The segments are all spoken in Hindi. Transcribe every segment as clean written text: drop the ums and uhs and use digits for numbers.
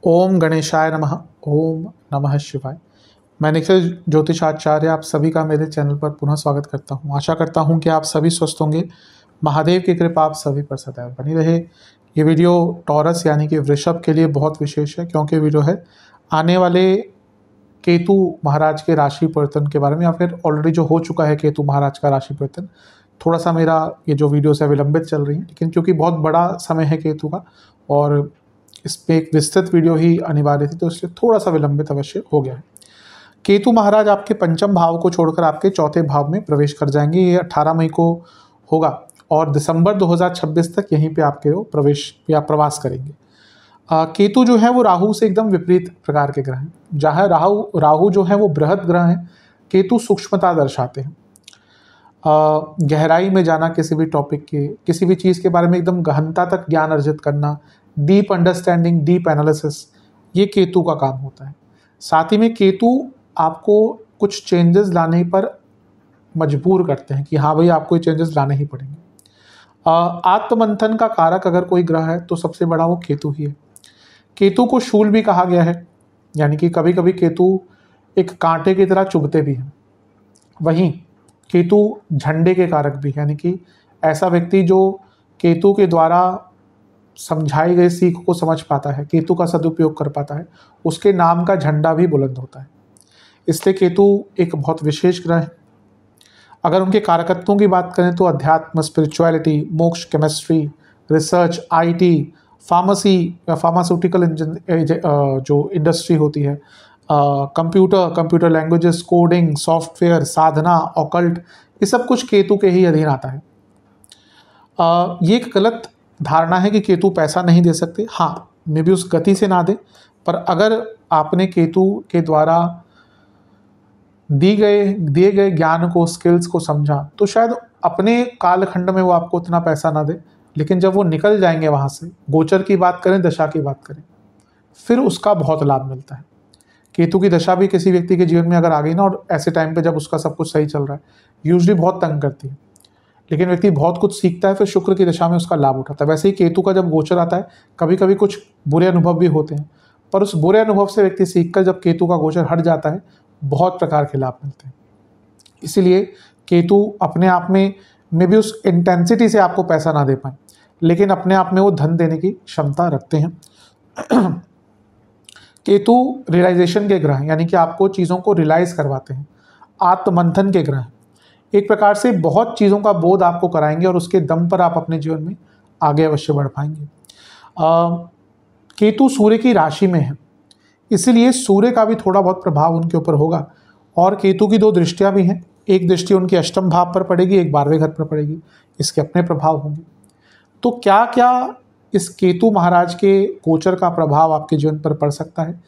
ओम गणेशाय नमः। ओम नमः शिवाय। मैं निखिल ज्योतिषाचार्य आप सभी का मेरे चैनल पर पुनः स्वागत करता हूं। आशा करता हूं कि आप सभी स्वस्थ होंगे। महादेव की कृपा आप सभी पर सदैव बनी रहे। ये वीडियो टॉरस यानी कि वृषभ के लिए बहुत विशेष है, क्योंकि वीडियो है आने वाले केतु महाराज के राशि परिवर्तन के बारे में, या फिर ऑलरेडी जो हो चुका है केतु महाराज का राशि परिवर्तन। थोड़ा सा मेरा ये जो वीडियोस है विलंबित चल रही है, लेकिन क्योंकि बहुत बड़ा समय है केतु का और इस पे एक विस्तृत वीडियो ही अनिवार्य थी, तो इसलिए थोड़ा सा विलंबित अवश्य हो गया है। केतु महाराज आपके पंचम भाव को छोड़कर आपके चौथे भाव में प्रवेश कर जाएंगे। ये 18 मई को होगा और दिसंबर 2026 तक यहीं पे आपके वो प्रवेश या प्रवास करेंगे। केतु जो है वो राहु से एकदम विपरीत प्रकार के ग्रह हैं। जहाँ राहु जो है वो बृहद ग्रह हैं, केतु सूक्ष्मता दर्शाते हैं। गहराई में जाना, किसी भी टॉपिक के, किसी भी चीज़ के बारे में एकदम गहनता तक ज्ञान अर्जित करना, डीप अंडरस्टैंडिंग, डीप एनालिसिस, ये केतु का काम होता है। साथ ही में केतु आपको कुछ चेंजेस लाने पर मजबूर करते हैं कि हाँ भाई आपको ये चेंजेस लाने ही पड़ेंगे। आत्ममंथन का कारक अगर कोई ग्रह है तो सबसे बड़ा वो केतु ही है। केतु को शूल भी कहा गया है, यानी कि कभी कभी केतु एक कांटे की तरह चुभते भी हैं। वहीं केतु झंडे के कारक भी, यानी कि ऐसा व्यक्ति जो केतु के द्वारा समझाई गई सीख को समझ पाता है, केतु का सदुपयोग कर पाता है, उसके नाम का झंडा भी बुलंद होता है। इसलिए केतु एक बहुत विशेष ग्रह है। अगर उनके कारकत्वों की बात करें तो अध्यात्म, स्पिरिचुअलिटी, मोक्ष, केमिस्ट्री, रिसर्च, आईटी, फार्मेसी या फार्मास्यूटिकल जो इंडस्ट्री होती है, कंप्यूटर लैंग्वेजेस, कोडिंग, सॉफ्टवेयर, साधना, ऑकल्ट, ये सब कुछ केतु के ही अधीन आता है। ये एक गलत धारणा है कि केतु पैसा नहीं दे सकते। हाँ, मे बी उस गति से ना दे, पर अगर आपने केतु के द्वारा दिए गए ज्ञान को, स्किल्स को समझा, तो शायद अपने कालखंड में वो आपको उतना पैसा ना दे, लेकिन जब वो निकल जाएंगे वहाँ से, गोचर की बात करें, दशा की बात करें, फिर उसका बहुत लाभ मिलता है। केतु की दशा भी किसी व्यक्ति के जीवन में अगर आ गई ना, और ऐसे टाइम पे जब उसका सब कुछ सही चल रहा है, यूजली बहुत तंग करती है, लेकिन व्यक्ति बहुत कुछ सीखता है, फिर शुक्र की दशा में उसका लाभ उठाता है। वैसे ही केतु का जब गोचर आता है, कभी कभी कुछ बुरे अनुभव भी होते हैं, पर उस बुरे अनुभव से व्यक्ति सीखकर जब केतु का गोचर हट जाता है, बहुत प्रकार के लाभ मिलते हैं। इसीलिए केतु अपने आप में मे बी उस इंटेंसिटी से आपको पैसा ना दे पाए, लेकिन अपने आप में वो धन देने की क्षमता रखते हैं। केतु रियलाइजेशन के ग्रह हैं, यानी कि आपको चीज़ों को रियलाइज करवाते हैं। आत्ममंथन के ग्रह हैं, एक प्रकार से बहुत चीज़ों का बोध आपको कराएंगे और उसके दम पर आप अपने जीवन में आगे अवश्य बढ़ पाएंगे। केतु सूर्य की राशि में है, इसीलिए सूर्य का भी थोड़ा बहुत प्रभाव उनके ऊपर होगा। और केतु की 2 दृष्टियां भी हैं, एक दृष्टि उनके अष्टम भाव पर पड़ेगी, एक 12वें घर पर पड़ेगी, इसके अपने प्रभाव होंगे। तो क्या क्या इस केतु महाराज के गोचर का प्रभाव आपके जीवन पर पड़ सकता है,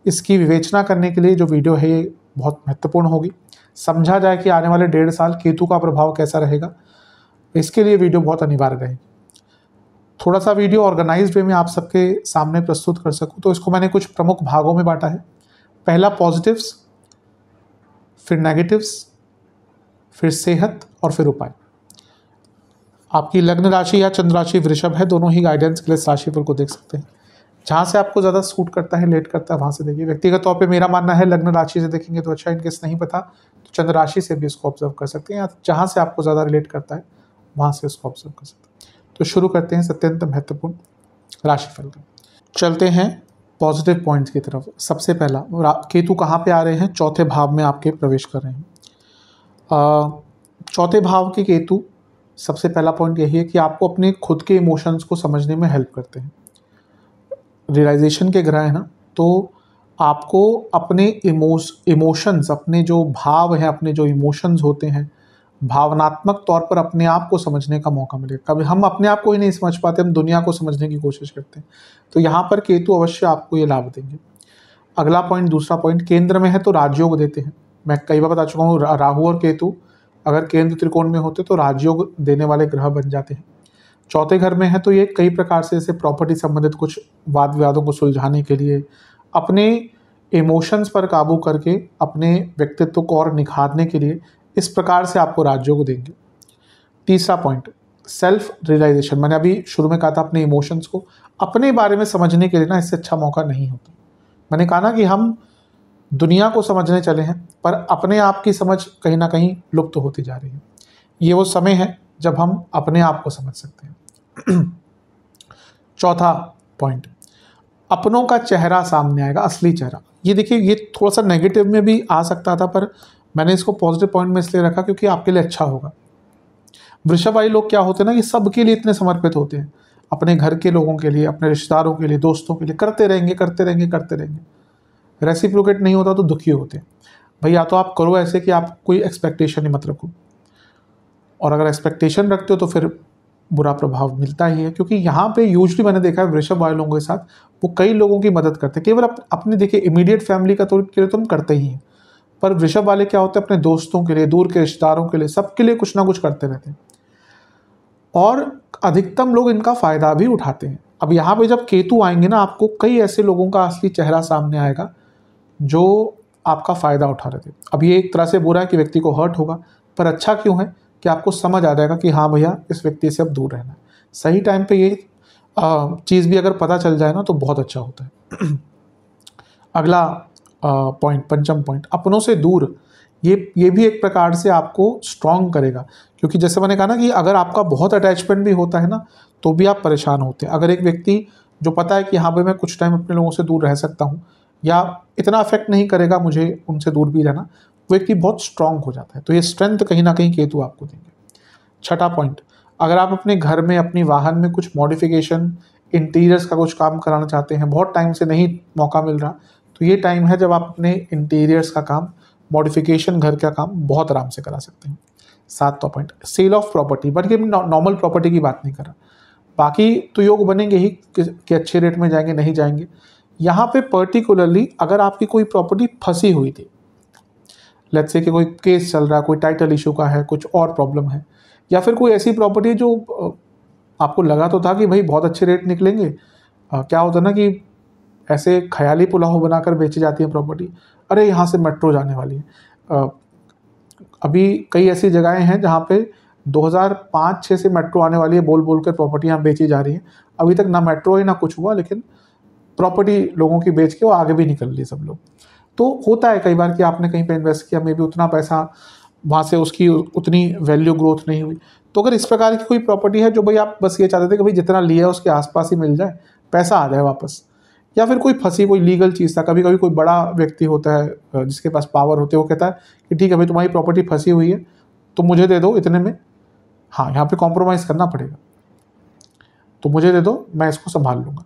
इसकी विवेचना करने के लिए जो वीडियो है ये बहुत महत्वपूर्ण होगी। समझा जाए कि आने वाले 1.5 साल केतु का प्रभाव कैसा रहेगा, इसके लिए वीडियो बहुत अनिवार्य रहेगी। थोड़ा सा वीडियो ऑर्गेनाइज्ड वे में आप सबके सामने प्रस्तुत कर सकूं, तो इसको मैंने कुछ प्रमुख भागों में बांटा है। पहला पॉजिटिव्स, फिर नेगेटिव्स, फिर सेहत और फिर उपाय। आपकी लग्न राशि या चंद्र राशि वृषभ है, दोनों ही गाइडेंस के लिए इस राशिफल को देख सकते हैं। जहाँ से आपको ज़्यादा सूट करता है, लेट करता है, वहाँ से देखिए। व्यक्तिगत तौर पे मेरा मानना है लग्न राशि से देखेंगे तो अच्छा, इनकेस नहीं पता तो चंद्र राशि से भी इसको ऑब्जर्व कर सकते हैं, या जहाँ से आपको ज़्यादा रिलेट करता है वहाँ से इसको ऑब्जर्व कर सकते हैं। तो शुरू करते हैं अत्यंत महत्वपूर्ण राशिफल का। चलते हैं पॉजिटिव पॉइंट्स की तरफ। सबसे पहला, केतु कहाँ पे आ रहे हैं? चौथे भाव में आपके प्रवेश कर रहे हैं। चौथे भाव के केतु, सबसे पहला पॉइंट यही है कि आपको अपने खुद के इमोशंस को समझने में हेल्प करते हैं। रियलाइजेशन के ग्रह है ना, तो आपको अपने इमोशंस, अपने जो भाव हैं, अपने जो इमोशंस होते हैं, भावनात्मक तौर पर अपने आप को समझने का मौका मिलेगा। कभी हम अपने आप को ही नहीं समझ पाते, हम दुनिया को समझने की कोशिश करते हैं, तो यहाँ पर केतु अवश्य आपको ये लाभ देंगे। अगला पॉइंट, दूसरा पॉइंट, केंद्र में है तो राजयोग देते हैं। मैं कई बार बता चुका हूँ, राहु और केतु अगर केंद्र त्रिकोण में होते तो राजयोग देने वाले ग्रह बन जाते हैं। चौथे घर में है तो ये कई प्रकार से, जैसे प्रॉपर्टी संबंधित कुछ वाद विवादों को सुलझाने के लिए, अपने इमोशंस पर काबू करके अपने व्यक्तित्व को और निखारने के लिए, इस प्रकार से आपको राजयोग देंगे। तीसरा पॉइंट, सेल्फ रियलाइजेशन, मैंने अभी शुरू में कहा था अपने इमोशंस को अपने बारे में समझने के लिए ना इससे अच्छा मौका नहीं होता। मैंने कहा ना कि हम दुनिया को समझने चले हैं पर अपने आप की समझ कहीं ना कहीं लुप्त होती जा रही है। ये वो समय है जब हम अपने आप को समझ सकते हैं। चौथा पॉइंट, अपनों का चेहरा सामने आएगा, असली चेहरा। ये देखिए, ये थोड़ा सा नेगेटिव में भी आ सकता था पर मैंने इसको पॉजिटिव पॉइंट में इसलिए रखा क्योंकि आपके लिए अच्छा होगा। वृषभ वाले लोग क्या होते हैं ना, ये सबके लिए इतने समर्पित होते हैं, अपने घर के लोगों के लिए, अपने रिश्तेदारों के लिए, दोस्तों के लिए, करते रहेंगे करते रहेंगे करते रहेंगे। रेसिप्रोकेट नहीं होता तो दुखी होते हैं। भाई या तो आप करो ऐसे कि आप कोई एक्सपेक्टेशन ही मत रखो, और अगर एक्सपेक्टेशन रखते हो तो फिर बुरा प्रभाव मिलता ही है। क्योंकि यहाँ पे यूजली मैंने देखा है वृषभ वाले लोगों के साथ वो कई लोगों की मदद करते हैं। केवल अपने देखिए इमीडिएट फैमिली का तो के लिए तुम करते ही हैं, पर वृषभ वाले क्या होते हैं अपने दोस्तों के लिए, दूर के रिश्तेदारों के लिए, सबके लिए कुछ ना कुछ करते रहते हैं और अधिकतम लोग इनका फायदा भी उठाते हैं। अब यहाँ पे जब केतु आएंगे ना, आपको कई ऐसे लोगों का असली चेहरा सामने आएगा जो आपका फ़ायदा उठा रहे थे। अब ये एक तरह से बुरा है कि व्यक्ति को हर्ट होगा, पर अच्छा क्यों है कि आपको समझ आ जाएगा कि हाँ भैया इस व्यक्ति से अब दूर रहना है। सही टाइम पे ये चीज़ भी अगर पता चल जाए ना तो बहुत अच्छा होता है। अगला पॉइंट, पंचम पॉइंट, अपनों से दूर। ये भी एक प्रकार से आपको स्ट्रॉन्ग करेगा, क्योंकि जैसे मैंने कहा ना कि अगर आपका बहुत अटैचमेंट भी होता है ना तो भी आप परेशान होते हैं। अगर एक व्यक्ति जो पता है कि हाँ भाई मैं कुछ टाइम अपने लोगों से दूर रह सकता हूँ या इतना अफेक्ट नहीं करेगा मुझे उनसे दूर भी रहना, वो व्यक्ति बहुत स्ट्रांग हो जाता है। तो ये स्ट्रेंथ कहीं ना कहीं केतु आपको देंगे। छठा पॉइंट, अगर आप अपने घर में, अपनी वाहन में कुछ मॉडिफिकेशन, इंटीरियर्स का कुछ काम कराना चाहते हैं, बहुत टाइम से नहीं मौका मिल रहा, तो ये टाइम है जब आप अपने इंटीरियर्स का काम, मॉडिफिकेशन, घर का काम बहुत आराम से करा सकते हैं। सातवां point, sale of property. But ये नॉर्मल प्रॉपर्टी की बात नहीं कर रहा, बाकी तो योग बनेंगे ही कि अच्छे रेट में जाएंगे नहीं जाएंगे। यहाँ पे पर्टिकुलरली अगर आपकी कोई प्रॉपर्टी फंसी हुई थी, लेट्स से कि कोई केस चल रहा है, कोई टाइटल इशू का है, कुछ और प्रॉब्लम है, या फिर कोई ऐसी प्रॉपर्टी जो आपको लगा तो था कि भाई बहुत अच्छे रेट निकलेंगे, क्या होता है ना कि ऐसे ख्याली पुलाव बनाकर बेची जाती है प्रॉपर्टी, अरे यहाँ से मेट्रो जाने वाली है। अभी कई ऐसी जगहें हैं जहाँ पे 2005-6 से मेट्रो आने वाली है बोल बोल कर प्रॉपर्टी यहाँ बेची जा रही है। अभी तक ना मेट्रो है ना कुछ हुआ, लेकिन प्रॉपर्टी लोगों की बेच के वो आगे भी निकल ली सब लोग। तो होता है कई बार कि आपने कहीं पे इन्वेस्ट किया, मे बी उतना पैसा वहाँ से उसकी उतनी वैल्यू ग्रोथ नहीं हुई। तो अगर इस प्रकार की कोई प्रॉपर्टी है जो भाई आप बस ये चाहते थे कि भाई जितना लिया है उसके आसपास ही मिल जाए, पैसा आ जाए वापस, या फिर कोई फंसी कोई लीगल चीज़ था। कभी कभी कोई बड़ा व्यक्ति होता है जिसके पास पावर होते हैं, वो कहता है कि ठीक है भाई तुम्हारी प्रॉपर्टी फंसी हुई है तो मुझे दे दो इतने में, हाँ यहाँ पे कॉम्प्रोमाइज़ करना पड़ेगा, तो मुझे दे दो मैं इसको संभाल लूँगा।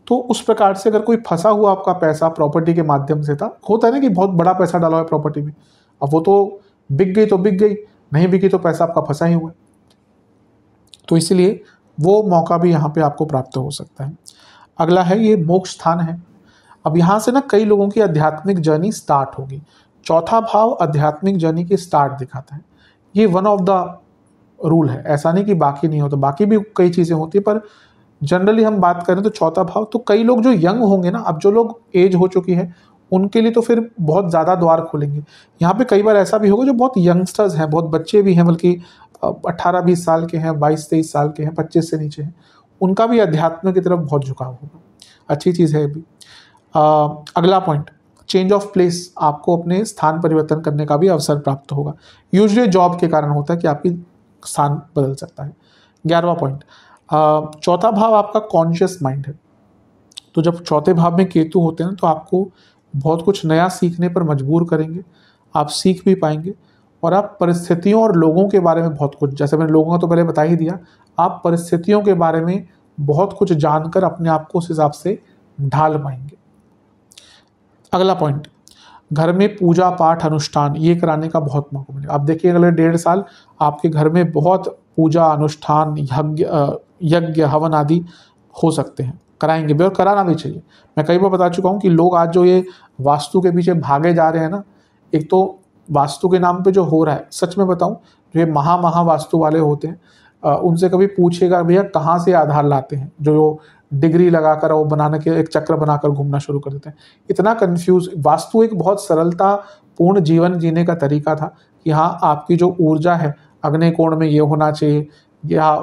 तो उस प्रकार से अगर कोई फंसा हुआ आपका पैसा प्रॉपर्टी के माध्यम से था, होता है ना कि बहुत बड़ा पैसा डाला हुआ है प्रॉपर्टी में, अब वो तो बिक गई तो बिक गई, नहीं बिकी तो पैसा आपका फंसा ही हुआ है। तो इसलिए वो मौका भी यहाँ पे आपको प्राप्त हो सकता है। अगला है ये मोक्ष स्थान है। अब यहाँ से ना कई लोगों की आध्यात्मिक जर्नी स्टार्ट होगी। चौथा भाव आध्यात्मिक जर्नी की स्टार्ट दिखाता है। ये वन ऑफ द रूल है, ऐसा नहीं कि बाकी नहीं होता, बाकी भी कई चीज़ें होती है, पर जनरली हम बात करें तो चौथा भाव। तो कई लोग जो यंग होंगे ना, अब जो लोग एज हो चुकी है उनके लिए तो फिर बहुत ज़्यादा द्वार खोलेंगे। यहाँ पे कई बार ऐसा भी होगा जो बहुत यंगस्टर्स हैं, बहुत बच्चे भी हैं, बल्कि 18-20 साल के हैं, 22-23 साल के हैं, 25 से नीचे हैं, उनका भी अध्यात्म की तरफ बहुत झुकाव होगा। अच्छी चीज़ है भी। अगला पॉइंट, चेंज ऑफ प्लेस। आपको अपने स्थान परिवर्तन करने का भी अवसर प्राप्त होगा। यूजुअली जॉब के कारण होता है कि आपकी स्थान बदल सकता है। 11वां पॉइंट, चौथा भाव आपका कॉन्शियस माइंड है। तो जब चौथे भाव में केतु होते हैं तो आपको बहुत कुछ नया सीखने पर मजबूर करेंगे, आप सीख भी पाएंगे और आप परिस्थितियों और लोगों के बारे में बहुत कुछ, जैसे मैंने लोगों का तो पहले बता ही दिया, आप परिस्थितियों के बारे में बहुत कुछ जानकर अपने आप को उस हिसाब से ढाल पाएंगे। अगला पॉइंट, घर में पूजा पाठ अनुष्ठान ये कराने का बहुत मौका मिलेगा। आप देखिए अगले 1.5 साल आपके घर में बहुत पूजा अनुष्ठान, यज्ञ हवन आदि हो सकते हैं, कराएंगे भी और कराना भी चाहिए। मैं कई बार बता चुका हूँ कि लोग आज जो ये वास्तु के पीछे भागे जा रहे हैं ना, एक तो वास्तु के नाम पे जो हो रहा है, सच में बताऊँ, जो ये महा वास्तु वाले होते हैं उनसे कभी पूछेगा भैया कहाँ से आधार लाते हैं, जो डिग्री लगाकर वो बनाने के एक चक्र बनाकर घूमना शुरू कर देते हैं। इतना कंफ्यूज। वास्तु एक बहुत सरलता पूर्ण जीवन जीने का तरीका था कि हाँ आपकी जो ऊर्जा है अग्नि कोण में ये होना चाहिए, या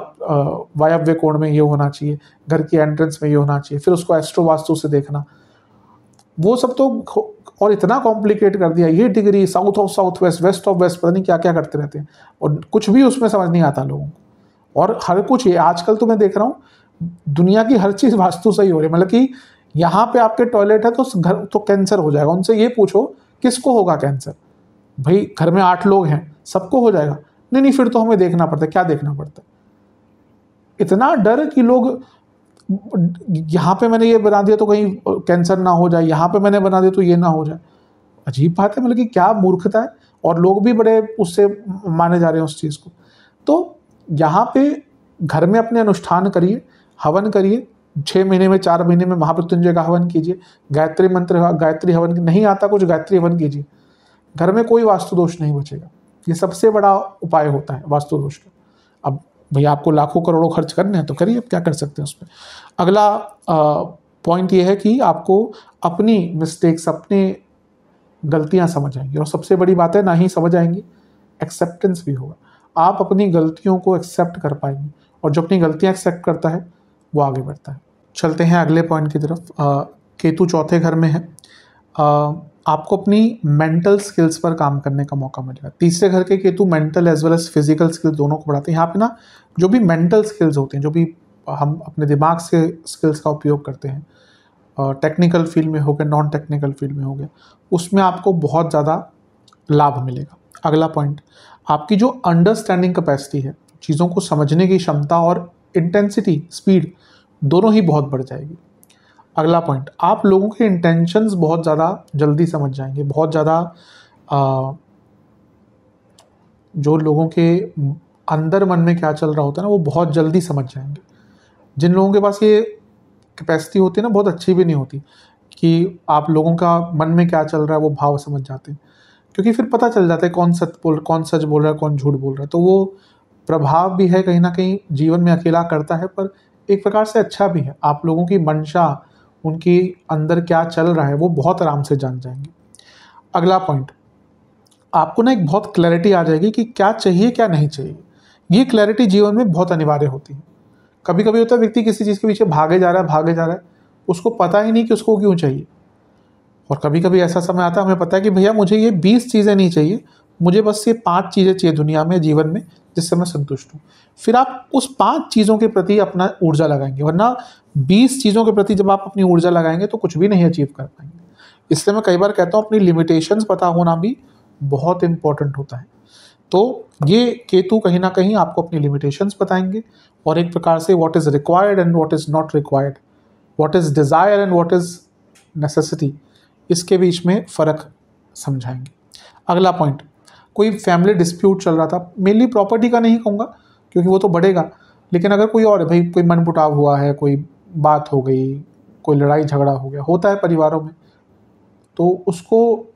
वायव्य कोण में ये होना चाहिए, घर की एंट्रेंस में ये होना चाहिए, फिर उसको एस्ट्रो वास्तु से देखना, वो सब तो और इतना कॉम्प्लिकेट कर दिया। ये degree south of south west, west of west, पता नहीं क्या क्या करते रहते हैं और कुछ भी उसमें समझ नहीं आता लोगों को। और हर कुछ ये आजकल तो मैं देख रहा हूँ दुनिया की हर चीज़ वास्तु सही हो रही है। मतलब कि यहाँ पे आपके टॉयलेट है तो घर तो कैंसर हो जाएगा, उनसे ये पूछो किसको होगा कैंसर? भाई घर में 8 लोग हैं, सबको हो जाएगा? नहीं नहीं, फिर तो हमें देखना पड़ता है। क्या देखना पड़ता है? इतना डर कि लोग यहाँ पे मैंने ये बना दिया तो कहीं कैंसर ना हो जाए, यहाँ पे मैंने बना दिया तो ये ना हो जाए। अजीब बात है, मतलब कि क्या मूर्खता है। और लोग भी बड़े उससे माने जा रहे हैं उस चीज़ को। तो यहाँ पे घर में अपने अनुष्ठान करिए, हवन करिए, 6 महीने में 4 महीने में महामृत्युंजय का हवन कीजिए, गायत्री मंत्र गायत्री हवन नहीं आता कुछ, गायत्री हवन कीजिए, घर में कोई वास्तु दोष नहीं बचेगा। ये सबसे बड़ा उपाय होता है वास्तु दोष का। अब भैया आपको लाखों करोड़ों खर्च करने हैं तो करिए, अब क्या कर सकते हैं उसमें। अगला पॉइंट ये है कि आपको अपनी मिस्टेक्स, अपने गलतियां समझ आएंगी, और सबसे बड़ी बात है ना ही समझ आएंगी, एक्सेप्टेंस भी होगा। आप अपनी गलतियों को एक्सेप्ट कर पाएंगे, और जो अपनी गलतियां एक्सेप्ट करता है वो आगे बढ़ता है। चलते हैं अगले पॉइंट की तरफ। केतु चौथे घर में है, आपको अपनी मेंटल स्किल्स पर काम करने का मौका मिलेगा। तीसरे घर के Ketu mental as well as physical skills दोनों को बढ़ाते हैं। यहाँ पे ना जो भी मेंटल स्किल्स होते हैं, जो भी हम अपने दिमाग से स्किल्स का उपयोग करते हैं, टेक्निकल फील्ड में हो गया, नॉन टेक्निकल फील्ड में हो गया, उसमें आपको बहुत ज़्यादा लाभ मिलेगा। अगला पॉइंट, आपकी जो अंडरस्टैंडिंग कैपेसिटी है, चीज़ों को समझने की क्षमता और इंटेंसिटी, स्पीड दोनों ही बहुत बढ़ जाएगी। अगला पॉइंट, आप लोगों के इंटेंशंस बहुत ज़्यादा जल्दी समझ जाएंगे, बहुत ज़्यादा जो लोगों के अंदर मन में क्या चल रहा होता है ना, वो बहुत जल्दी समझ जाएंगे। जिन लोगों के पास ये कैपेसिटी होती है ना, बहुत अच्छी भी नहीं होती कि आप लोगों का मन में क्या चल रहा है वो भाव समझ जाते हैं, क्योंकि फिर पता चल जाता है कौन सच बोल रहा है, कौन झूठ बोल रहा है। तो वो प्रभाव भी है कहीं ना कहीं, जीवन में अकेला करता है, पर एक प्रकार से अच्छा भी है। आप लोगों की मंशा, उनकी अंदर क्या चल रहा है वो बहुत आराम से जान जाएंगे। अगला पॉइंट, आपको ना एक बहुत क्लैरिटी आ जाएगी कि क्या चाहिए क्या नहीं चाहिए। ये क्लैरिटी जीवन में बहुत अनिवार्य होती है। कभी कभी होता है व्यक्ति किसी चीज़ के पीछे भागे जा रहा है, उसको पता ही नहीं कि उसको क्यों चाहिए। और कभी कभी ऐसा समय आता है, हमें पता है कि भैया मुझे ये 20 चीज़ें नहीं चाहिए, मुझे बस ये 5 चीज़ें चाहिए दुनिया में, जीवन में, जिससे मैं संतुष्ट हूँ। फिर आप उस 5 चीज़ों के प्रति अपना ऊर्जा लगाएंगे, वरना 20 चीज़ों के प्रति जब आप अपनी ऊर्जा लगाएंगे तो कुछ भी नहीं अचीव कर पाएंगे। इसलिए मैं कई बार कहता हूँ अपनी लिमिटेशंस पता होना भी बहुत इंपॉर्टेंट होता है। तो ये केतु कहीं ना कहीं आपको अपनी लिमिटेशंस बताएंगे, और एक प्रकार से what is required and what is not required, what is desire and what is necessity, इसके बीच में फ़र्क समझाएंगे। अगला पॉइंट, कोई फैमिली डिस्प्यूट चल रहा था, मेनली प्रॉपर्टी का नहीं कहूँगा क्योंकि वो तो बढ़ेगा, लेकिन अगर कोई और भाई कोई मनमुटाव हुआ है, कोई बात हो गई, कोई लड़ाई झगड़ा हो गया, होता है परिवारों में, तो उसको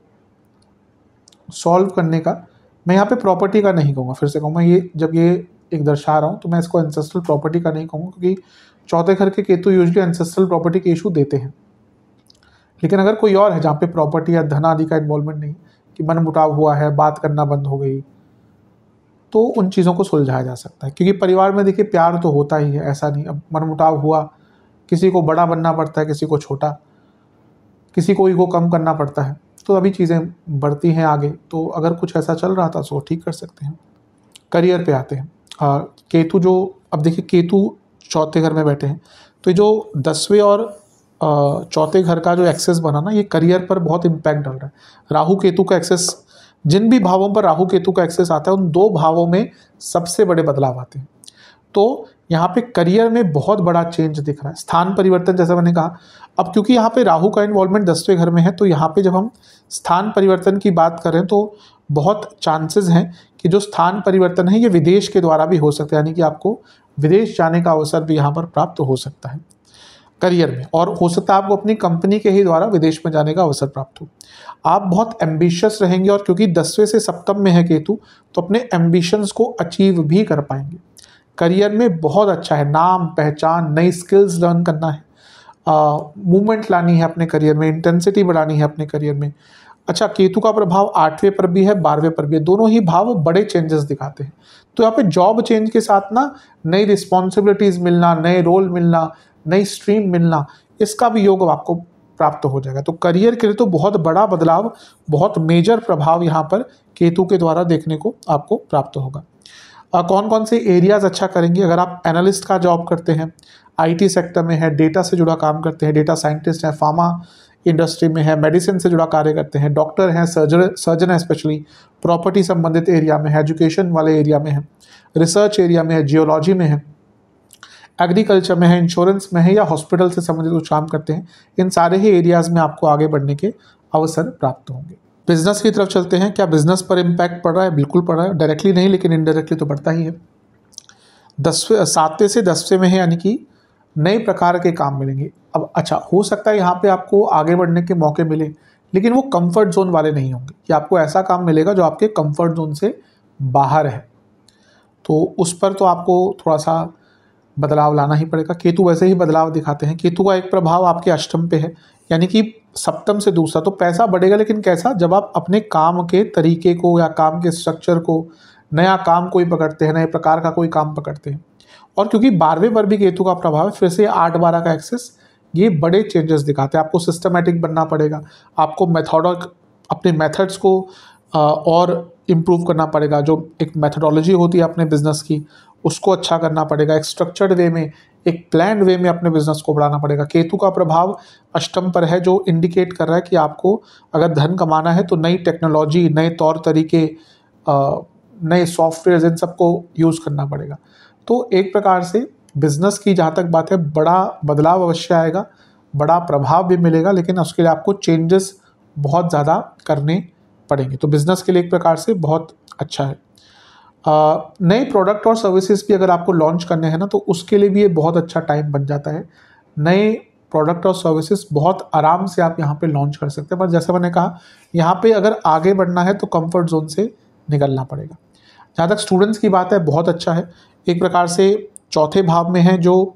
सॉल्व करने का, मैं यहाँ पे प्रॉपर्टी का नहीं कहूँगा, फिर से कहूँगा, ये जब ये एक दर्शा रहा हूँ तो मैं इसको एंसेस्ट्रल प्रॉपर्टी का नहीं कहूँगा, क्योंकि चौथे घर के केतु यूजुअली एंसेस्ट्रल प्रॉपर्टी के इशू देते हैं। लेकिन अगर कोई और है जहाँ पे प्रॉपर्टी या धन आदि का इन्वॉल्वमेंट नहीं, कि मनमुटाव हुआ है, बात करना बंद हो गई, तो उन चीज़ों को सुलझाया जा सकता है। क्योंकि परिवार में देखिए प्यार तो होता ही है, ऐसा नहीं। अब मनमुटाव हुआ, किसी को बड़ा बनना पड़ता है, किसी को छोटा, किसी को ईगो कम करना पड़ता है, तो अभी चीज़ें बढ़ती हैं आगे। तो अगर कुछ ऐसा चल रहा था तो ठीक कर सकते हैं। करियर पे आते हैं। केतु जो, अब देखिए केतु चौथे घर में बैठे हैं, तो ये जो 10वें और चौथे घर का जो एक्सेस बना ना, ये करियर पर बहुत इम्पैक्ट डाल रहा है। राहु केतु का एक्सेस, जिन भी भावों पर राहु केतु का एक्सेस आता है, उन 2 भावों में सबसे बड़े बदलाव आते हैं। तो यहाँ पे करियर में बहुत बड़ा चेंज दिख रहा है, स्थान परिवर्तन, जैसा मैंने कहा। अब क्योंकि यहाँ पे राहु का इन्वॉल्वमेंट 10वें घर में है, तो यहाँ पे जब हम स्थान परिवर्तन की बात करें तो बहुत चांसेस हैं कि जो स्थान परिवर्तन है ये विदेश के द्वारा भी हो सकता है, यानी कि आपको विदेश जाने का अवसर भी यहाँ पर प्राप्त हो सकता है करियर में, और हो सकता है आपको अपनी कंपनी के ही द्वारा विदेश में जाने का अवसर प्राप्त हो। आप बहुत एम्बिशियस रहेंगे, और क्योंकि 10वें से सप्तम में है केतु, तो अपने एम्बिशंस को अचीव भी कर पाएंगे। करियर में बहुत अच्छा है, नाम पहचान, नई स्किल्स लर्न करना है, मूवमेंट लानी है अपने करियर में, इंटेंसिटी बढ़ानी है अपने करियर में, अच्छा, केतु का प्रभाव 8वें पर भी है, 12वें पर भी है, दोनों ही भाव बड़े चेंजेस दिखाते हैं। तो यहाँ पे जॉब चेंज के साथ ना नई रिस्पॉन्सिबिलिटीज मिलना, नए रोल मिलना, नई स्ट्रीम मिलना, इसका भी योग आपको प्राप्त हो जाएगा। तो करियर के लिए तो बहुत बड़ा बदलाव, बहुत मेजर प्रभाव यहाँ पर केतु के द्वारा देखने को आपको प्राप्त होगा। कौन कौन से एरियाज अच्छा करेंगे? अगर आप एनालिस्ट का जॉब करते हैं, आईटी सेक्टर में है, डेटा से जुड़ा काम करते हैं, डेटा साइंटिस्ट हैं, फार्मा इंडस्ट्री में है, मेडिसिन से जुड़ा कार्य करते हैं, डॉक्टर हैं, सर्जन है, स्पेशली प्रॉपर्टी संबंधित एरिया में है, एजुकेशन वाले एरिया में है, रिसर्च एरिया में है, जियोलॉजी में है, एग्रीकल्चर में है, इंश्योरेंस में है, या हॉस्पिटल से संबंधित कुछ काम करते हैं, इन सारे ही एरियाज में आपको आगे बढ़ने के अवसर प्राप्त होंगे। बिजनेस की तरफ चलते हैं। क्या बिजनेस पर इम्पैक्ट पड़ रहा है? बिल्कुल पड़ रहा है, डायरेक्टली नहीं लेकिन इनडायरेक्टली तो पड़ता ही है। 7वें से 10वें में है, यानी कि नए प्रकार के काम मिलेंगे। अब अच्छा, हो सकता है यहाँ पे आपको आगे बढ़ने के मौके मिले, लेकिन वो कंफर्ट जोन वाले नहीं होंगे, कि आपको ऐसा काम मिलेगा जो आपके कंफर्ट जोन से बाहर है, तो उस पर तो आपको थोड़ा सा बदलाव लाना ही पड़ेगा। केतु वैसे ही बदलाव दिखाते हैं। केतु का एक प्रभाव आपके अष्टम पे है, यानी कि सप्तम से दूसरा, तो पैसा बढ़ेगा, लेकिन कैसा? जब आप अपने काम के तरीके को या काम के स्ट्रक्चर को, नया काम कोई पकड़ते हैं, नए प्रकार का कोई काम पकड़ते हैं। और क्योंकि 12वें पर भी केतु का प्रभाव है, फिर से 8-12 का एक्सेस, ये बड़े चेंजेस दिखाते हैं। आपको सिस्टमैटिक बनना पड़ेगा, आपको अपने मेथड्स को और इम्प्रूव करना पड़ेगा। जो एक मेथडोलॉजी होती है अपने बिजनेस की, उसको अच्छा करना पड़ेगा। एक स्ट्रक्चर्ड वे में, एक प्लान्ड वे में अपने बिजनेस को बढ़ाना पड़ेगा। केतु का प्रभाव अष्टम पर है, जो इंडिकेट कर रहा है कि आपको अगर धन कमाना है तो नई टेक्नोलॉजी, नए तौर तरीके, नए सॉफ्टवेयर, इन सबको यूज़ करना पड़ेगा। तो एक प्रकार से बिजनेस की जहाँ तक बात है, बड़ा बदलाव अवश्य आएगा, बड़ा प्रभाव भी मिलेगा, लेकिन उसके लिए आपको चेंजेस बहुत ज़्यादा करने पड़ेंगे। तो बिजनेस के लिए एक प्रकार से बहुत अच्छा है। नए प्रोडक्ट और सर्विसेज भी अगर आपको लॉन्च करने हैं ना, तो उसके लिए भी ये बहुत अच्छा टाइम बन जाता है। नए प्रोडक्ट और सर्विसेज बहुत आराम से आप यहाँ पे लॉन्च कर सकते हैं, पर जैसे मैंने कहा, यहाँ पे अगर आगे बढ़ना है तो कंफर्ट जोन से निकलना पड़ेगा। जहाँ तक स्टूडेंट्स की बात है, बहुत अच्छा है। एक प्रकार से चौथे भाव में है, जो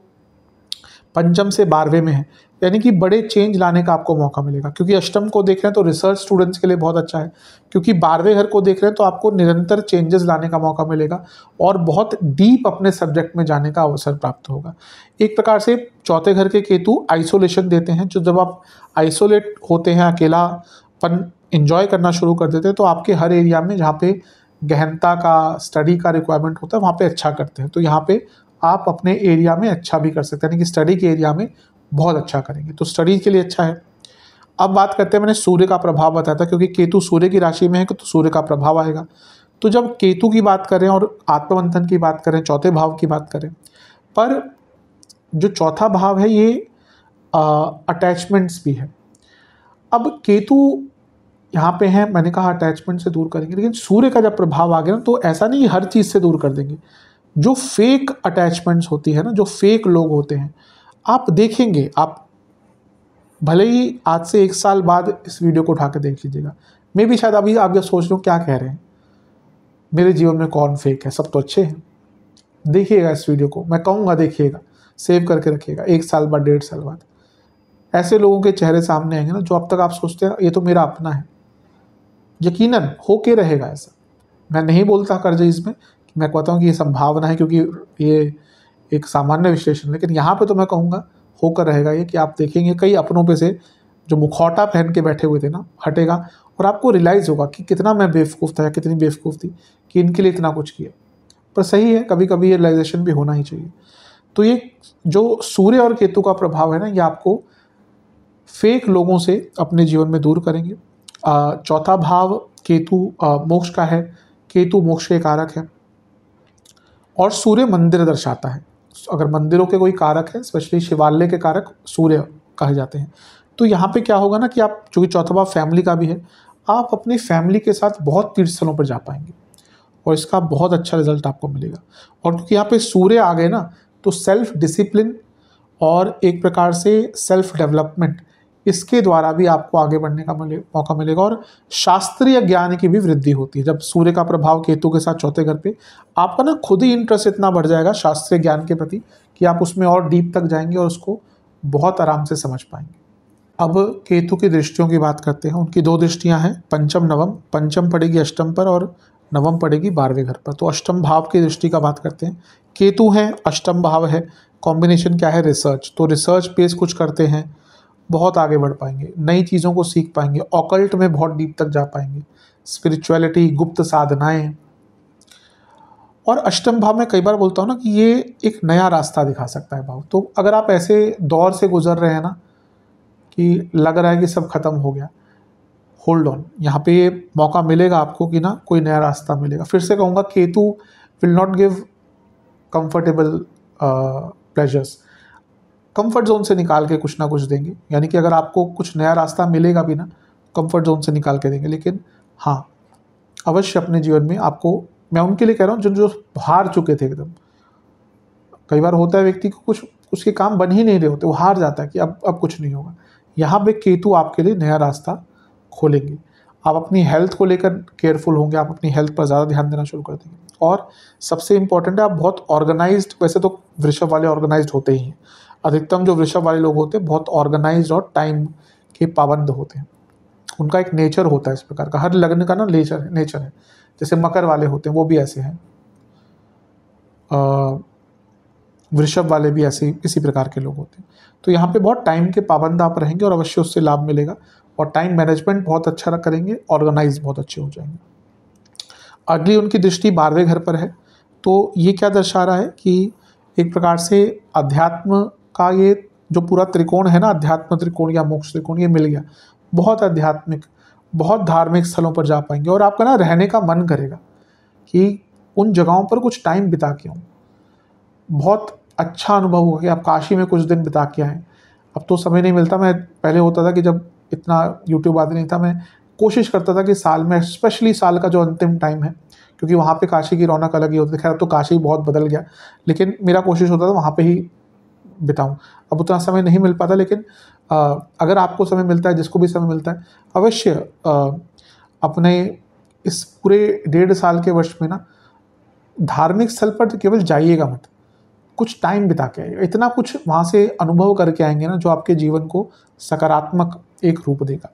पंचम से 12वें में है, यानी कि बड़े चेंज लाने का आपको मौका मिलेगा। क्योंकि अष्टम को देख रहे हैं तो रिसर्च स्टूडेंट्स के लिए बहुत अच्छा है, क्योंकि 12वें घर को देख रहे हैं तो आपको निरंतर चेंजेस लाने का मौका मिलेगा और बहुत डीप अपने सब्जेक्ट में जाने का अवसर प्राप्त होगा। एक प्रकार से चौथे घर के केतु आइसोलेशन देते हैं, जो जब आप आइसोलेट होते हैं, अकेलापन एंजॉय करना शुरू कर देते हैं, तो आपके हर एरिया में जहाँ पे गहनता का, स्टडी का रिक्वायरमेंट होता है, वहाँ पे अच्छा करते हैं। तो यहाँ पे आप अपने एरिया में अच्छा भी कर सकते हैं, यानी कि स्टडी के एरिया में बहुत अच्छा करेंगे, तो स्टडी के लिए अच्छा है। अब बात करते हैं, मैंने सूर्य का प्रभाव बताया था, क्योंकि केतु सूर्य की राशि में है तो सूर्य का प्रभाव आएगा। तो जब केतु की बात करें और आत्ममंथन की बात करें, चौथे भाव की बात करें, पर जो चौथा भाव है ये अटैचमेंट्स भी है। अब केतु यहाँ पे है, मैंने कहा अटैचमेंट से दूर करेंगे, लेकिन सूर्य का जब प्रभाव आ गया ना, तो ऐसा नहीं हर चीज़ से दूर कर देंगे। जो फेक अटैचमेंट्स होती है ना, जो फेक लोग होते हैं, आप देखेंगे, आप भले ही आज से 1 साल बाद इस वीडियो को उठा के देख लीजिएगा, मैं भी शायद अभी आप जब सोच रहे हो क्या कह रहे हैं, मेरे जीवन में कौन फेक है, सब तो अच्छे हैं। देखिएगा इस वीडियो को, मैं कहूँगा देखिएगा, सेव करके रखिएगा, 1 साल बाद, 1.5 साल बाद ऐसे लोगों के चेहरे सामने आएंगे ना, जो अब तक आप सोचते हैं ये तो मेरा अपना है, यकीनन होके रहेगा ऐसा। मैं नहीं बोलता करजईस में, मैं कहता हूँ कि ये संभावना है, क्योंकि ये एक सामान्य विश्लेषण, लेकिन यहाँ पे तो मैं कहूँगा होकर रहेगा ये, कि आप देखेंगे कई अपनों पे से जो मुखौटा पहन के बैठे हुए थे ना, हटेगा, और आपको रियलाइज़ होगा कि कितना मैं बेवकूफ़ था या कितनी बेवकूफ़ थी कि इनके लिए इतना कुछ किया। पर सही है, कभी कभी ये रियलाइजेशन भी होना ही चाहिए। तो ये जो सूर्य और केतु का प्रभाव है ना, ये आपको फेक लोगों से अपने जीवन में दूर करेंगे। चौथा भाव केतु मोक्ष का है, केतु मोक्ष के कारक है, और सूर्य मंदिर दर्शाता है। अगर मंदिरों के कोई कारक है, स्पेशली शिवालय के कारक सूर्य कहे जाते हैं। तो यहाँ पे क्या होगा ना, कि आप, चूँकि चौथा भाव फैमिली का भी है, आप अपनी फैमिली के साथ बहुत तीर्थ स्थलों पर जा पाएंगे और इसका बहुत अच्छा रिजल्ट आपको मिलेगा। और क्योंकि यहाँ पे सूर्य आ गए ना, तो सेल्फ डिसिप्लिन और एक प्रकार से सेल्फ डेवलपमेंट, इसके द्वारा भी आपको आगे बढ़ने का मौका मिलेगा। और शास्त्रीय ज्ञान की भी वृद्धि होती है जब सूर्य का प्रभाव केतु के साथ चौथे घर पे, आपका ना खुद ही इंटरेस्ट इतना बढ़ जाएगा शास्त्रीय ज्ञान के प्रति, कि आप उसमें और डीप तक जाएंगे और उसको बहुत आराम से समझ पाएंगे। अब केतु की दृष्टियों की बात करते हैं। उनकी 2 दृष्टियां हैं, पंचम नवम। पंचम पड़ेगी अष्टम पर और नवम पड़ेगी 12वें घर पर। तो अष्टम भाव की दृष्टि का बात करते हैं। केतु है, अष्टम भाव है, कॉम्बिनेशन क्या है, रिसर्च। तो रिसर्च बेस कुछ करते हैं, बहुत आगे बढ़ पाएंगे, नई चीज़ों को सीख पाएंगे, ऑकल्ट में बहुत डीप तक जा पाएंगे, स्पिरिचुअलिटी, गुप्त साधनाएं। और अष्टम भाव में कई बार बोलता हूँ ना कि ये एक नया रास्ता दिखा सकता है भाव। तो अगर आप ऐसे दौर से गुजर रहे हैं ना कि लग रहा है कि सब खत्म हो गया, होल्ड ऑन, यहाँ पे ये मौका मिलेगा आपको कि ना कोई नया रास्ता मिलेगा। फिर से कहूँगा, Ketu will not give comfortable pleasures, comfort zone से निकाल के कुछ ना कुछ देंगे। यानी कि अगर आपको कुछ नया रास्ता मिलेगा भी ना, कंफर्ट जोन से निकाल के देंगे। लेकिन हाँ, अवश्य अपने जीवन में आपको, मैं उनके लिए कह रहा हूँ जो जो हार चुके थे एकदम। कई बार होता है व्यक्ति को कुछ उसके काम बन ही नहीं रहे होते, वो हार जाता है कि अब कुछ नहीं होगा। यहाँ पे केतु आपके लिए नया रास्ता खोलेंगे। आप अपनी हेल्थ को लेकर केयरफुल होंगे, आप अपनी हेल्थ पर ज़्यादा ध्यान देना शुरू कर देंगे। और सबसे इंपॉर्टेंट है, आप बहुत ऑर्गेनाइज्ड, वैसे तो वृषभ वाले ऑर्गेनाइज्ड होते ही हैं, अधिकतम जो वृषभ वाले लोग होते हैं बहुत ऑर्गेनाइज्ड और टाइम के पाबंद होते हैं। उनका एक नेचर होता है इस प्रकार का, हर लग्न का ना नेचर है। जैसे मकर वाले होते हैं वो भी ऐसे हैं, वृषभ वाले भी ऐसे इसी प्रकार के लोग होते हैं। तो यहाँ पे बहुत टाइम के पाबंद आप रहेंगे और अवश्य उससे लाभ मिलेगा। और टाइम मैनेजमेंट बहुत अच्छा करेंगे, ऑर्गेनाइज बहुत अच्छे हो जाएंगे। अगली उनकी दृष्टि 12वें घर पर है। तो ये क्या दर्शा रहा है कि एक प्रकार से अध्यात्म का ये जो पूरा त्रिकोण है ना, अध्यात्म त्रिकोण या मोक्ष त्रिकोण, ये मिल गया। बहुत आध्यात्मिक, बहुत धार्मिक स्थलों पर जा पाएंगे और आपका ना रहने का मन करेगा कि उन जगहों पर कुछ टाइम बिता के आऊँ। बहुत अच्छा अनुभव हुआ कि आप काशी में कुछ दिन बिता के आएँ। अब तो समय नहीं मिलता। मैं पहले होता था कि जब इतना यूट्यूब आदि नहीं था, मैं कोशिश करता था कि साल में, स्पेशली साल का जो अंतिम टाइम है, क्योंकि वहाँ पे काशी की रौनक अलग ही होती है। खैर अब तो काशी बहुत बदल गया, लेकिन मेरा कोशिश होता था वहाँ पे ही बिताऊं। अब उतना समय नहीं मिल पाता, लेकिन अगर आपको समय मिलता है, जिसको भी समय मिलता है, अवश्य अपने इस पूरे 1.5 साल के वर्ष में ना धार्मिक स्थल पर तो केवल जाइएगा मत, कुछ टाइम बिता के आइएगा। इतना कुछ वहाँ से अनुभव करके आएंगे ना जो आपके जीवन को सकारात्मक एक रूप देगा।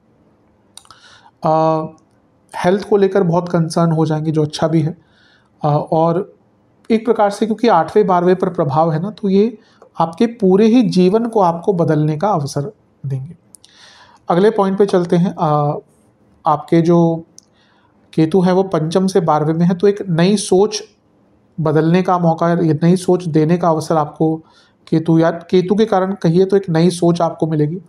हेल्थ को लेकर बहुत कंसर्न हो जाएंगे, जो अच्छा भी है। और एक प्रकार से क्योंकि 8वें 12वें पर प्रभाव है ना, तो ये आपके पूरे ही जीवन को आपको बदलने का अवसर देंगे। अगले पॉइंट पे चलते हैं। आपके जो केतु है वो पंचम से 12वें में है, तो एक नई सोच बदलने का मौका है, ये नई सोच देने का अवसर आपको केतु, या केतु के कारण कहिए तो एक नई सोच आपको मिलेगी।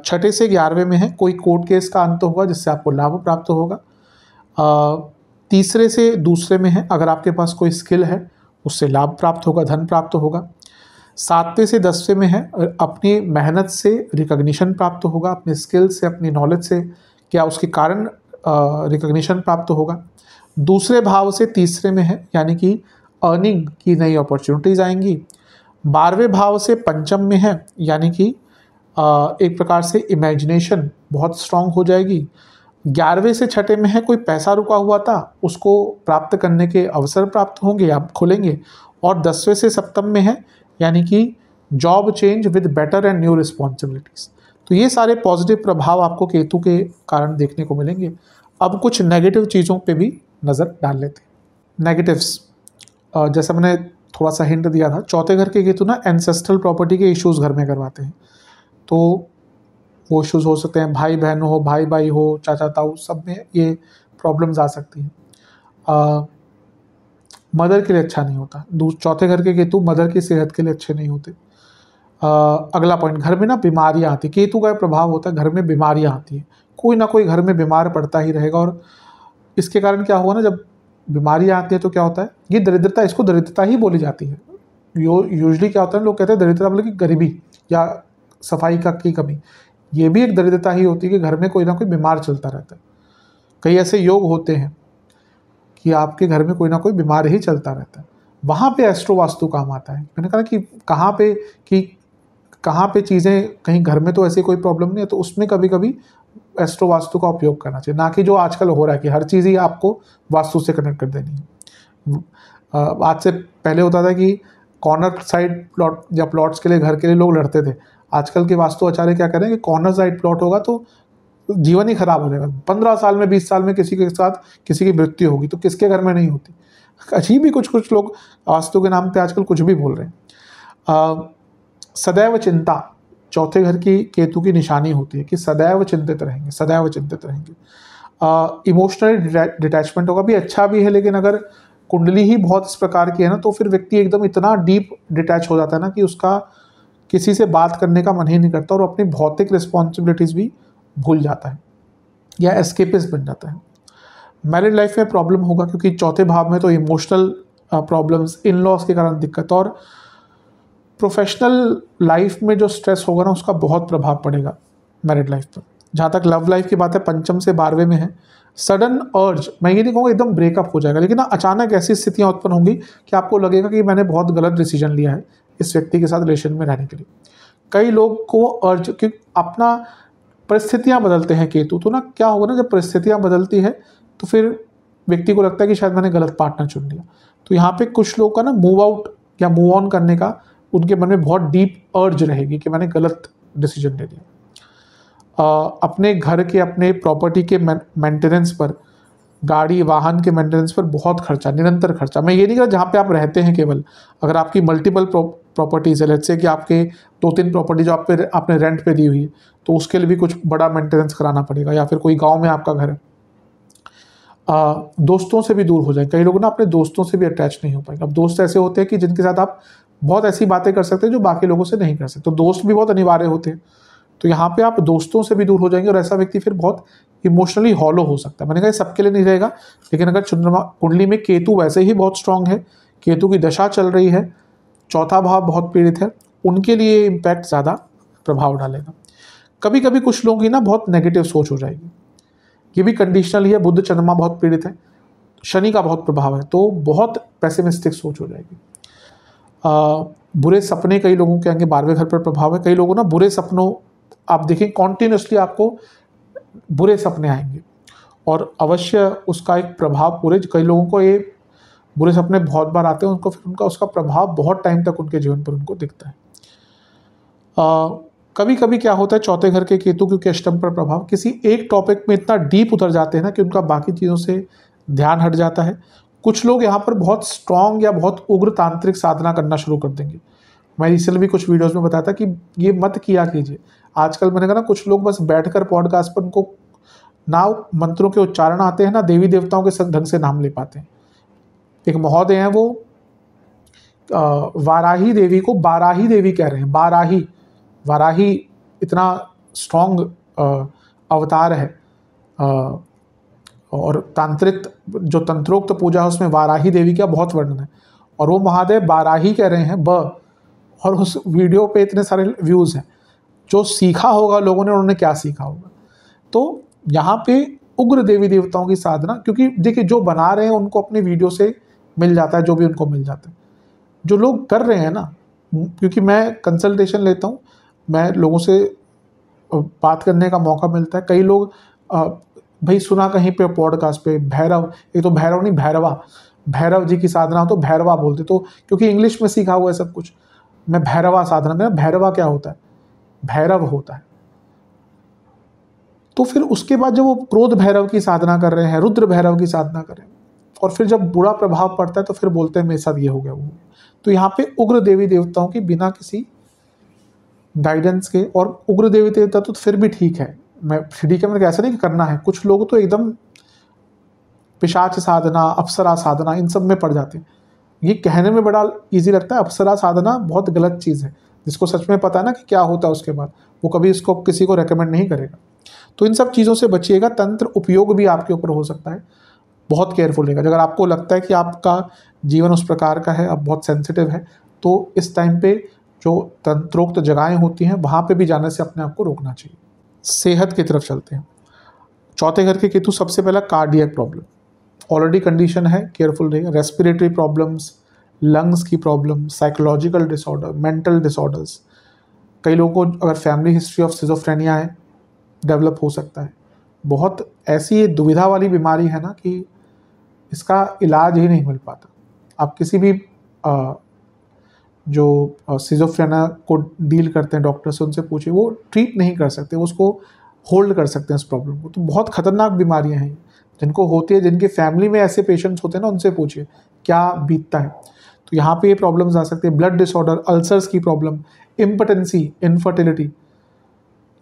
6ठे से 11वें में है, कोई कोर्ट केस का अंत होगा जिससे आपको लाभ प्राप्त होगा। 3रे से 2रे में है, अगर आपके पास कोई स्किल है उससे लाभ प्राप्त होगा, धन प्राप्त होगा। 7वें से 10वें में है, अपनी मेहनत से रिकॉग्निशन प्राप्त होगा, अपने स्किल से, अपनी नॉलेज से क्या उसके कारण रिकॉग्निशन प्राप्त होगा। 2रे भाव से 3रे में है, यानी कि अर्निंग की नई अपॉर्चुनिटीज़ आएंगी। 12वें भाव से पंचम में है, यानी कि एक प्रकार से इमेजिनेशन बहुत स्ट्रांग हो जाएगी। 11वें से 6ठे में है, कोई पैसा रुका हुआ था उसको प्राप्त करने के अवसर प्राप्त होंगे, आप खोलेंगे। और 10वें से सप्तम में है, यानी कि job change with better and new responsibilities. तो ये सारे पॉजिटिव प्रभाव आपको केतु के कारण देखने को मिलेंगे। अब कुछ नेगेटिव चीज़ों पे भी नज़र डाल लेते हैं। नेगेटिव्स, जैसा मैंने थोड़ा सा हिंट दिया था, 4थे घर के केतु ना एंसेस्ट्रल प्रॉपर्टी के इश्यूज़ घर में करवाते हैं। तो वो इश्यूज़ हो सकते हैं, भाई बहन हो, भाई भाई हो, चाचा ताऊ, सब में ये प्रॉब्लम्स आ सकती हैं। मदर के लिए अच्छा नहीं होता। 4थे घर के केतु मदर की सेहत के लिए अच्छे नहीं होते। अगला पॉइंट, घर में ना बीमारियाँ आती, केतु का प्रभाव होता है, घर में बीमारियाँ आती हैं। कोई ना कोई घर में बीमार पड़ता ही रहेगा। और इसके कारण क्या हुआ ना, जब बीमारियाँ आती है तो क्या होता है, ये दरिद्रता, इसको दरिद्रता ही बोली जाती है। यूजली क्या होता है, लोग कहते हैं दरिद्रता मतलब कि गरीबी या सफाई की कमी। ये भी एक दरिद्रता ही होती है कि घर में कोई ना कोई बीमार चलता रहता है। कई ऐसे योग होते हैं कि आपके घर में कोई ना कोई बीमार ही चलता रहता है, वहाँ पे एस्ट्रो वास्तु काम आता है। मैंने कहा कि कहाँ पे चीज़ें, कहीं घर में तो ऐसी कोई प्रॉब्लम नहीं है, तो उसमें कभी कभी एस्ट्रो वास्तु का उपयोग करना चाहिए, ना कि जो आजकल हो रहा है कि हर चीज़ ही आपको वास्तु से कनेक्ट कर देनी है। आज से पहले होता था कि कॉर्नर साइड प्लॉट या प्लॉट्स के लिए, घर के लिए लोग लड़ते थे। आजकल के वास्तु आचार्य क्या करें कि कॉर्नर साइड प्लॉट होगा तो जीवन ही खराब हो जाएगा। 15 साल में 20 साल में किसी के साथ किसी की मृत्यु होगी तो किसके घर में नहीं होती। अजीब ही कुछ लोग वास्तु के नाम पे आजकल कुछ भी बोल रहे हैं। सदैव चिंता चौथे घर की केतु की निशानी होती है कि सदैव चिंतित रहेंगे, सदैव चिंतित रहेंगे। इमोशनल डिटैचमेंट होगा भी, अच्छा भी है, लेकिन अगर कुंडली ही बहुत इस प्रकार की है ना तो फिर व्यक्ति एकदम इतना डीप डिटैच हो जाता है ना कि उसका किसी से बात करने का मन ही नहीं करता और अपनी भौतिक रिस्पॉन्सिबिलिटीज भी भूल जाता है या एस्केपिस्ट बन जाता है। मैरिड लाइफ में प्रॉब्लम होगा क्योंकि चौथे भाव में तो इमोशनल प्रॉब्लम्स, इन लॉज के कारण दिक्कत, और प्रोफेशनल लाइफ में जो स्ट्रेस होगा ना उसका बहुत प्रभाव पड़ेगा मैरिड लाइफ पर। जहाँ तक लव लाइफ की बात है, पंचम से 12वें में है। सडन अर्ज, मैं ये नहीं कहूँगा एकदम ब्रेकअप हो जाएगा, लेकिन ना अचानक ऐसी स्थितियाँ उत्पन्न होंगी कि आपको लगेगा कि मैंने बहुत गलत डिसीजन लिया है इस व्यक्ति के साथ रिलेशन में रहने के लिए। कई लोग को अर्ज कि अपना परिस्थितियाँ बदलते हैं केतु, तो ना क्या होगा ना, जब परिस्थितियाँ बदलती है तो फिर व्यक्ति को लगता है कि शायद मैंने गलत पार्टनर चुन लिया। तो यहाँ पे कुछ लोग का ना मूव आउट या मूव ऑन करने का उनके मन में बहुत डीप अर्ज रहेगी कि मैंने गलत डिसीजन ले लिया। अपने घर के, अपने प्रॉपर्टी के मेंटेनेंस पर, गाड़ी वाहन के मेंटेनेंस पर बहुत खर्चा, निरंतर खर्चा। मैं ये नहीं कह रहा जहाँ पे आप रहते हैं केवल, अगर आपकी मल्टीपल प्रॉपर्टीज़ है, लेट्स से कि आपके 2-3 प्रॉपर्टी जो आपने रेंट पे दी हुई है तो उसके लिए भी कुछ बड़ा मेंटेनेंस कराना पड़ेगा, या फिर कोई गाँव में आपका घर है। दोस्तों से भी दूर हो जाए, कई लोग ना अपने दोस्तों से भी अटैच नहीं हो पाएंगे। अब दोस्त ऐसे होते हैं कि जिनके साथ आप बहुत ऐसी बातें कर सकते हैं जो बाकी लोगों से नहीं कर सकते, तो दोस्त भी बहुत अनिवार्य होते हैं। तो यहाँ पे आप दोस्तों से भी दूर हो जाएंगे और ऐसा व्यक्ति फिर बहुत इमोशनली हॉलो हो सकता है। मैंने कहा सबके लिए नहीं रहेगा, लेकिन अगर चंद्रमा कुंडली में केतु वैसे ही बहुत स्ट्रांग है, केतु की दशा चल रही है, चौथा भाव बहुत पीड़ित है, उनके लिए इम्पैक्ट ज़्यादा प्रभाव डालेगा। कभी कभी कुछ लोगों की ना बहुत नेगेटिव सोच हो जाएगी, ये भी कंडीशनल ही है। बुध चंद्रमा बहुत पीड़ित है, शनि का बहुत प्रभाव है, तो बहुत पेसिमिस्टिक सोच हो जाएगी। बुरे सपने कई लोगों के आएंगे, 12वें घर पर प्रभाव है। कई लोगों ना बुरे सपनों, आप देखें कॉन्टिन्यूसली आपको बुरे सपने आएंगे और अवश्य उसका एक प्रभाव पूरे, कई लोगों को ये बुरे सपने बहुत बार आते हैं, उनको फिर उसका प्रभाव बहुत टाइम तक उनके जीवन पर उनको दिखता है। कभी कभी क्या होता है, चौथे घर के केतु क्योंकि अष्टम पर प्रभाव, किसी एक टॉपिक में इतना डीप उतर जाते हैं ना कि उनका बाकी चीज़ों से ध्यान हट जाता है। कुछ लोग यहाँ पर बहुत स्ट्रॉन्ग या बहुत उग्र तांत्रिक साधना करना शुरू कर देंगे। मैं इसलिए भी कुछ वीडियोस में बताता कि ये मत किया कीजिए। आजकल मैंने कहा ना, कुछ लोग बस बैठकर पॉडकास्ट पर उनको ना मंत्रों के उच्चारण आते हैं, ना देवी देवताओं के ढंग से नाम ले पाते हैं। एक महोदय हैं, वो वाराही देवी को बाराही देवी कह रहे हैं। बाराही, वाराही इतना स्ट्रॉन्ग अवतार है, और तांत्रिक जो तंत्रोक्त पूजा है उसमें वाराही देवी का बहुत वर्णन है, और वो महादेव बाराही कह रहे हैं और उस वीडियो पे इतने सारे व्यूज़ हैं। जो सीखा होगा लोगों ने, उन्होंने क्या सीखा होगा। तो यहाँ पे उग्र देवी देवताओं की साधना, क्योंकि देखिए जो बना रहे हैं उनको अपने वीडियो से मिल जाता है जो भी उनको मिल जाता है। जो लोग कर रहे हैं ना, क्योंकि मैं कंसल्टेशन लेता हूँ, मैं लोगों से बात करने का मौका मिलता है। कई लोग भाई सुना कहीं पे पॉडकास्ट पे भैरव, ये तो भैरव नहीं भैरव जी की साधना हो तो भैरवा बोलते, तो क्योंकि इंग्लिश में सीखा हुआ है सब कुछ। मैं भैरवा साधना में, भैरवा क्या होता है, भैरव होता है। तो फिर उसके बाद जब वो क्रोध भैरव की साधना कर रहे हैं, रुद्र भैरव की साधना कर रहे हैं, और फिर जब बुरा प्रभाव पड़ता है तो फिर बोलते हैं मेरे साथ ये हो गया वो हो गया। तो यहाँ पे उग्र देवी देवताओं की बिना किसी गाइडेंस के, और उग्र देवी देवता तो फिर भी ठीक है, मैं ठीक है, मैंने ऐसा नहीं करना है। कुछ लोग तो एकदम पिशाच साधना, अप्सरा साधना, इन सब में पड़ जाते हैं। ये कहने में बड़ा इजी लगता है, अप्सरा साधना बहुत गलत चीज़ है। जिसको सच में पता है ना कि क्या होता है उसके बाद, वो कभी इसको किसी को रेकमेंड नहीं करेगा। तो इन सब चीज़ों से बचिएगा। तंत्र उपयोग भी आपके ऊपर हो सकता है, बहुत केयरफुल रहेगा। अगर आपको लगता है कि आपका जीवन उस प्रकार का है, अब बहुत सेंसिटिव है, तो इस टाइम पे जो तंत्रोक्त जगहें होती हैं वहाँ पे भी जाने से अपने आप को रोकना चाहिए। सेहत की तरफ चलते हैं। चौथे घर के केतु, सबसे पहला कार्डियक प्रॉब्लम, ऑलरेडी कंडीशन है, केयरफुल रहेगा। रेस्पिरेटरी प्रॉब्लम्स, लंग्स की problem, psychological disorder, mental disorders. कई लोगों को अगर फैमिली हिस्ट्री ऑफ सिजोफ्रेनिया है, डेवलप हो सकता है। बहुत ऐसी दुविधा वाली बीमारी है ना कि इसका इलाज ही नहीं मिल पाता। आप किसी भी जो सिजोफ्रेनिया को डील करते हैं डॉक्टर से, उनसे पूछिए, वो ट्रीट नहीं कर सकते, वो उसको होल्ड कर सकते हैं इस प्रॉब्लम को। तो बहुत खतरनाक बीमारियां हैं जिनको होती है, जिनकी फैमिली में ऐसे पेशेंट्स होते हैं ना, उनसे पूछिए क्या बीतता है। तो यहाँ पे ये प्रॉब्लम्स आ सकती है, ब्लड डिसऑर्डर, अल्सर्स की प्रॉब्लम, इम्पोटेंसी, इनफर्टिलिटी,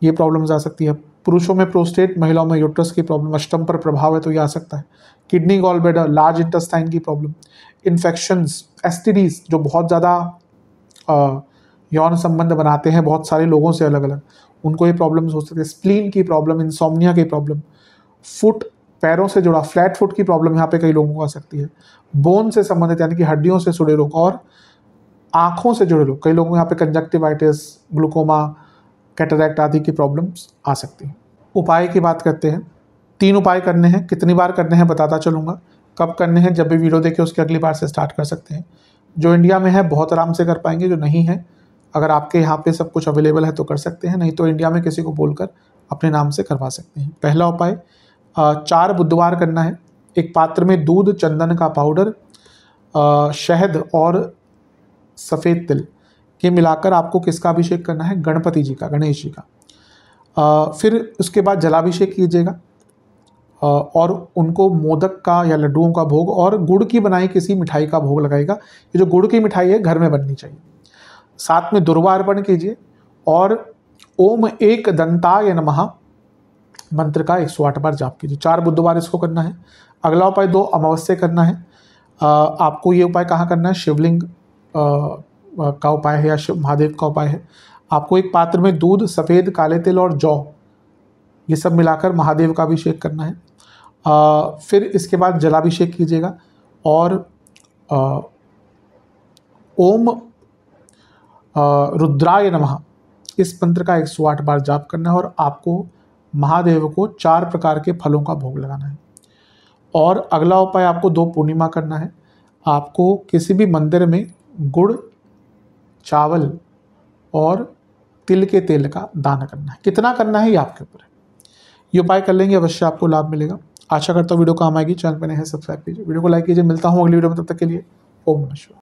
ये प्रॉब्लम्स आ सकती है। पुरुषों में प्रोस्टेट, महिलाओं में यूट्रस की प्रॉब्लम, अष्टम पर प्रभाव है तो ये आ सकता है। Kidney gall bladder, large intestine की प्रॉब्लम, इन्फेक्शंस, एसटीडीज जो बहुत ज़्यादा यौन संबंध बनाते हैं बहुत सारे लोगों से अलग अलग, उनको ये प्रॉब्लम्स हो सकती है। स्प्लीन की प्रॉब्लम, इंसोम्निया की प्रॉब्लम, फुट, पैरों से जुड़ा फ्लैट फुट की प्रॉब्लम यहाँ पे कई लोगों को आ सकती है। बोन से संबंधित यानी कि हड्डियों से जुड़े रोग, और आँखों से जुड़े लोग, कई लोगों को यहाँ पे कंजक्टिवाइटिस, ग्लूकोमा, कैटरैक्ट आदि की प्रॉब्लम्स आ सकती हैं। उपाय की बात करते हैं। 3 उपाय करने हैं, कितनी बार करने हैं बताता चलूँगा। कब करने हैं, जब भी वीडियो देखें उसके अगली बार से स्टार्ट कर सकते हैं। जो इंडिया में है बहुत आराम से कर पाएंगे, जो नहीं है, अगर आपके यहाँ पे सब कुछ अवेलेबल है तो कर सकते हैं, नहीं तो इंडिया में किसी को बोलकर अपने नाम से करवा सकते हैं। पहला उपाय, 4 बुधवार करना है। एक पात्र में दूध, चंदन का पाउडर, शहद और सफ़ेद तिल के मिलाकर आपको किसका अभिषेक करना है, गणपति जी का, गणेश जी का। फिर उसके बाद जलाभिषेक कीजिएगा और उनको मोदक का या लड्डुओं का भोग और गुड़ की बनाई किसी मिठाई का भोग लगाएगा। ये जो गुड़ की मिठाई है घर में बननी चाहिए। साथ में दुर्वा अर्पण कीजिए और ओम एक दंताय नमः मंत्र का 108 बार जाप कीजिए। 4 बुधवार इसको करना है। अगला उपाय 2 अमावस्या करना है। आपको ये उपाय कहाँ करना है, शिवलिंग का उपाय है या शिव महादेव का उपाय है। आपको एक पात्र में दूध, सफ़ेद, काले तिल और जौ, ये सब मिलाकर महादेव का अभिषेक करना है। फिर इसके बाद जलाभिषेक कीजिएगा और ओम रुद्राय नमः इस मंत्र का 108 बार जाप करना है और आपको महादेव को 4 प्रकार के फलों का भोग लगाना है। और अगला उपाय आपको 2 पूर्णिमा करना है। आपको किसी भी मंदिर में गुड़, चावल और तिल के तेल का दान करना है। कितना करना है ये आपके ऊपर है। ये उपाय कर लेंगे, अवश्य आपको लाभ मिलेगा। आशा करता हूँ वीडियो काम आएगी। चैनल पर नए हैं सब्सक्राइब कीजिए, वीडियो को लाइक कीजिए। मिलता हूँ अगली वीडियो में, तब तक के लिए ओम नमः शिवाय।